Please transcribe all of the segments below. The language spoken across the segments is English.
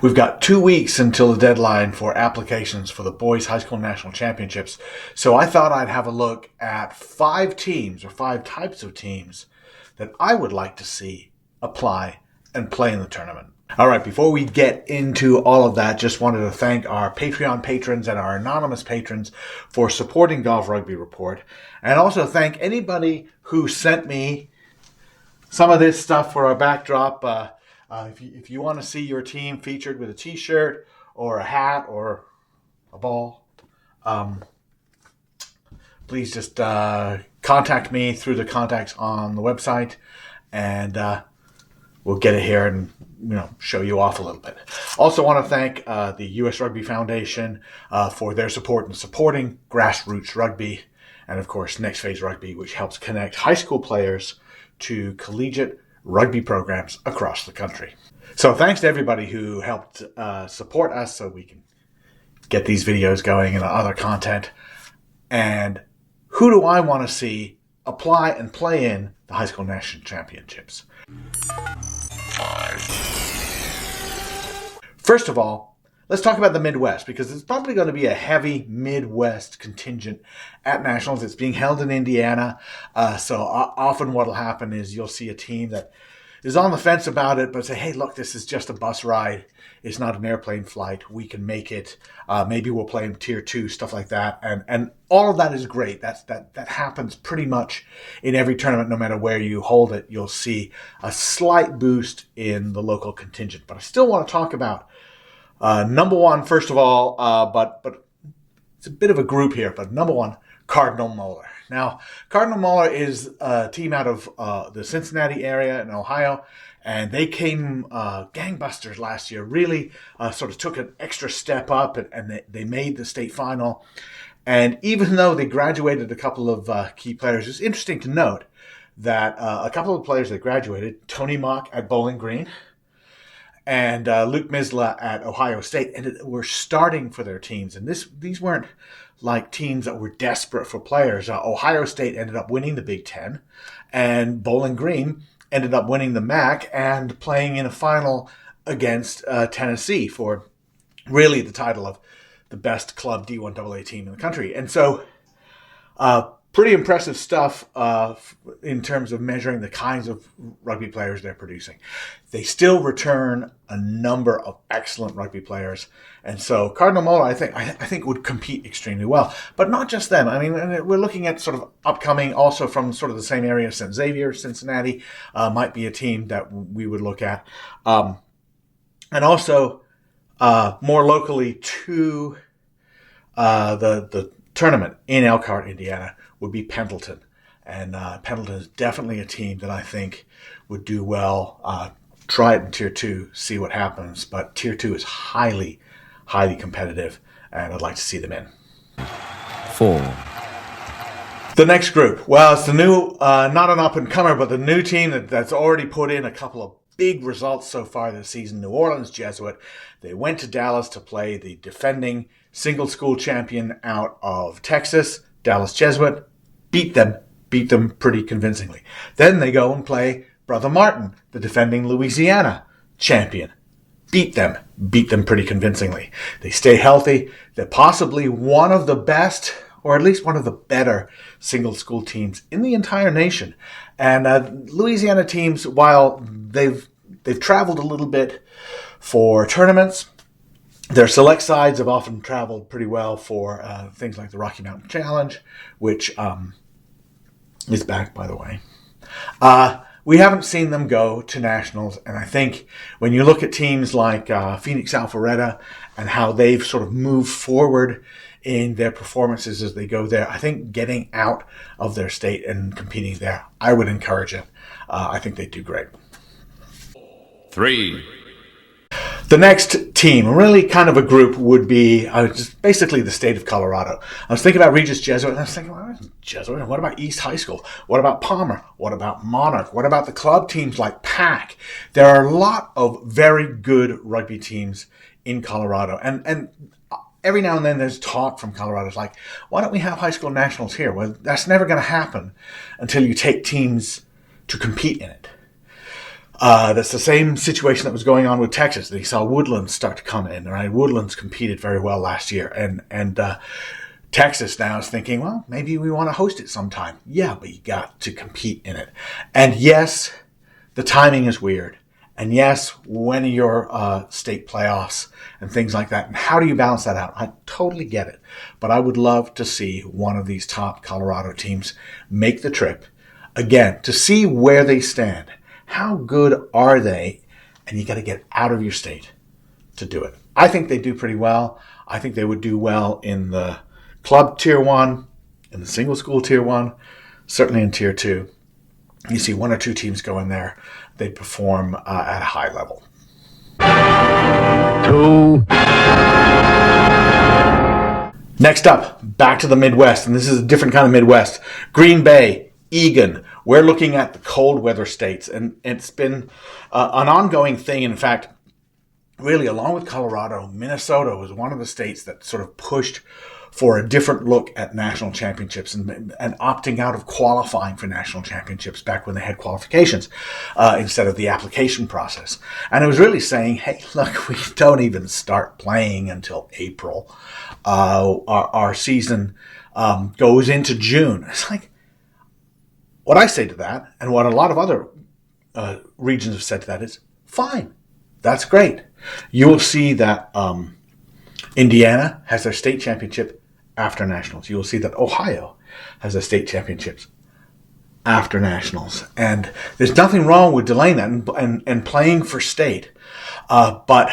We've got 2 weeks until the deadline for applications for the Boys High School National Championships. So I thought I'd have a look at 5 teams or 5 types of teams that I would like to see apply and play in the tournament. All right, before we get into all of that, just wanted to thank our Patreon patrons and our anonymous patrons for supporting Golf Rugby Report. And also thank anybody who sent me some of this stuff for our backdrop. If you want to see your team featured with a t-shirt or a hat or a ball, please just contact me through the contacts on the website, and we'll get it here and show you off a little bit. Also want to thank the U.S. Rugby Foundation for their support in supporting grassroots rugby, and of course Next Phase Rugby, which helps connect high school players to collegiate rugby programs across the country. So thanks to everybody who helped support us so we can get these videos going and other content. And who do I want to see apply and play in the High School National Championships? First of all, let's talk about the Midwest, because it's probably going to be a heavy Midwest contingent at Nationals. It's being held in Indiana. So often what will happen is you'll see a team that is on the fence about it, but say, hey, look, this is just a bus ride. It's not an airplane flight. We can make it. Maybe we'll play in Tier 2, stuff like that. And all of that is great. That happens pretty much in every tournament. No matter where you hold it, you'll see a slight boost in the local contingent. But I still want to talk about number one, first of all, but it's a bit of a group here, but number one, Cardinal Moeller. Now, Cardinal Moeller is a team out of the Cincinnati area in Ohio, and they came gangbusters last year, really sort of took an extra step up, and they made the state final. And even though they graduated a couple of key players, it's interesting to note that a couple of players that graduated, Tony Mock at Bowling Green, and Luke Misla at Ohio State, and were starting for their teams. And these weren't like teams that were desperate for players. Ohio State ended up winning the Big Ten, and Bowling Green ended up winning the MAC and playing in a final against Tennessee for really the title of the best club D1AA team in the country. And so pretty impressive stuff in terms of measuring the kinds of rugby players they're producing. They still return a number of excellent rugby players. And so Cardinal Moeller, I think would compete extremely well. But not just them. I mean, we're looking at sort of upcoming, also from sort of the same area, St. Xavier, Cincinnati, might be a team that we would look at. And also more locally to the tournament in Elkhart, Indiana, would be Pendleton. And Pendleton is definitely a team that I think would do well. Try it in Tier 2, see what happens. But Tier 2 is highly, highly competitive, and I'd like to see them in. 4. The next group. Well, it's the new, not an up-and-comer, but the new team that's already put in a couple of big results so far this season. New Orleans Jesuit. They went to Dallas to play the defending single-school champion out of Texas, Dallas Jesuit. Beat them pretty convincingly. Then they go and play Brother Martin, the defending Louisiana champion. Beat them pretty convincingly. They stay healthy. They're possibly one of the best, or at least one of the better single school teams in the entire nation. And Louisiana teams, while they've traveled a little bit for tournaments, their select sides have often traveled pretty well for things like the Rocky Mountain Challenge, which is back, by the way. We haven't seen them go to nationals, and I think when you look at teams like Phoenix Alpharetta and how they've sort of moved forward in their performances as they go there, I think getting out of their state and competing there, I would encourage it. I think they do great. 3. The next team, really kind of a group, would be just basically the state of Colorado. I was thinking about Regis Jesuit, and I was thinking, well, Jesuit, what about East High School? What about Palmer? What about Monarch? What about the club teams like PAC? There are a lot of very good rugby teams in Colorado. And every now and then there's talk from Colorado. It's like, why don't we have high school nationals here? Well, that's never going to happen until you take teams to compete in it. That's the same situation that was going on with Texas. They saw Woodlands start to come in, right? Woodlands competed very well last year, and Texas now is thinking, well, maybe we want to host it sometime. Yeah, but you got to compete in it. And yes, the timing is weird. And yes, when are your state playoffs and things like that? And how do you balance that out? I totally get it. But I would love to see one of these top Colorado teams make the trip, again, to see where they stand. How good are they? And you got to get out of your state to do it. I think they do pretty well. I think they would do well in the club tier 1, in the single school tier 1, certainly in tier 2. You see 1 or 2 teams go in there, they perform at a high level. 2. Next up, back to the Midwest, and this is a different kind of Midwest. Green Bay, Eagan. We're looking at the cold weather states, and it's been an ongoing thing. In fact, really, along with Colorado, Minnesota was one of the states that sort of pushed for a different look at national championships and opting out of qualifying for national championships back when they had qualifications instead of the application process. And it was really saying, hey, look, we don't even start playing until April. Our season goes into June. It's like, what I say to that, and what a lot of other regions have said to that is, fine, that's great. You will see that Indiana has their state championship after nationals. You will see that Ohio has their state championships after nationals. And there's nothing wrong with delaying that and playing for state. But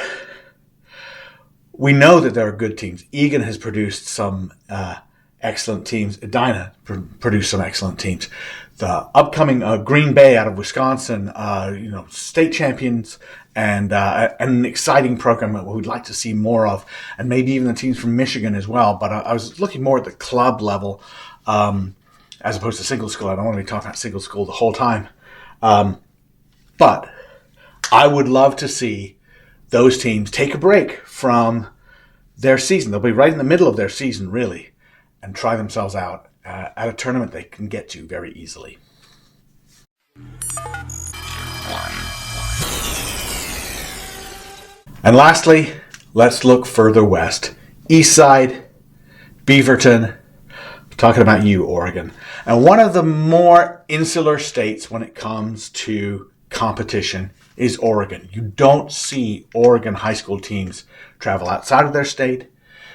we know that there are good teams. Eagan has produced some excellent teams. Edina produced some excellent teams. The upcoming Green Bay out of Wisconsin, state champions, and an exciting program that we'd like to see more of, and maybe even the teams from Michigan as well. But I was looking more at the club level as opposed to single school. I don't want to be talking about single school the whole time. But I would love to see those teams take a break from their season. They'll be right in the middle of their season, really, and try themselves out at a tournament they can get to very easily. And lastly, let's look further west. East Side, Beaverton, talking about you, Oregon. And one of the more insular states when it comes to competition is Oregon. You don't see Oregon high school teams travel outside of their state.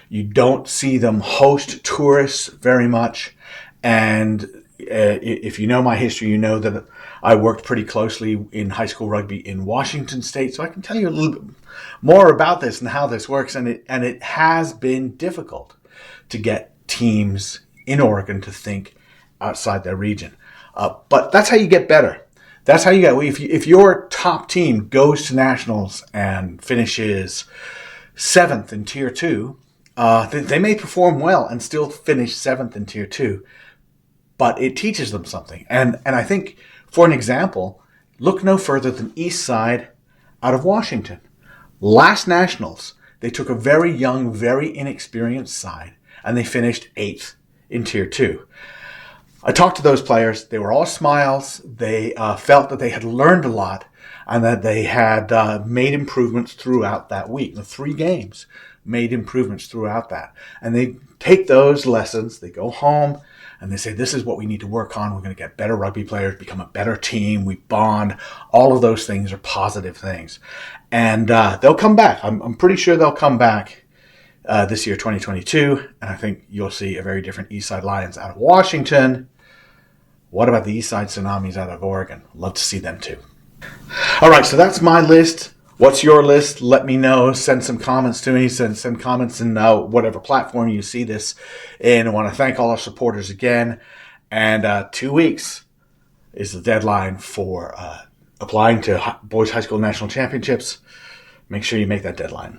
You don't see them host tourists very much. And if you know my history, you know that I worked pretty closely in high school rugby in Washington State. So I can tell you a little bit more about this and how this works. And it has been difficult to get teams in Oregon to think outside their region. But that's how you get better. That's how you get, if your top team goes to nationals and finishes 7th in tier 2, they may perform well and still finish 7th in tier 2, but it teaches them something. And I think, for an example, look no further than East Side out of Washington. Last nationals, they took a very young, very inexperienced side, and they finished 8th in tier 2. I talked to those players. They were all smiles. They felt that they had learned a lot and that they had made improvements throughout that week. The 3 games made improvements throughout that. And they take those lessons, they go home, and they say, this is what we need to work on. We're going to get better rugby players, become a better team, we bond. All of those things are positive things. And they'll come back. I'm pretty sure they'll come back this year, 2022. And I think you'll see a very different Eastside Lions out of Washington. What about the Eastside Tsunamis out of Oregon? Love to see them too. All right, so that's my list. What's your list? Let me know. Send some comments to me. Send comments in whatever platform you see this in. I want to thank all our supporters again. And 2 weeks is the deadline for applying to Boys High School National Championships. Make sure you make that deadline.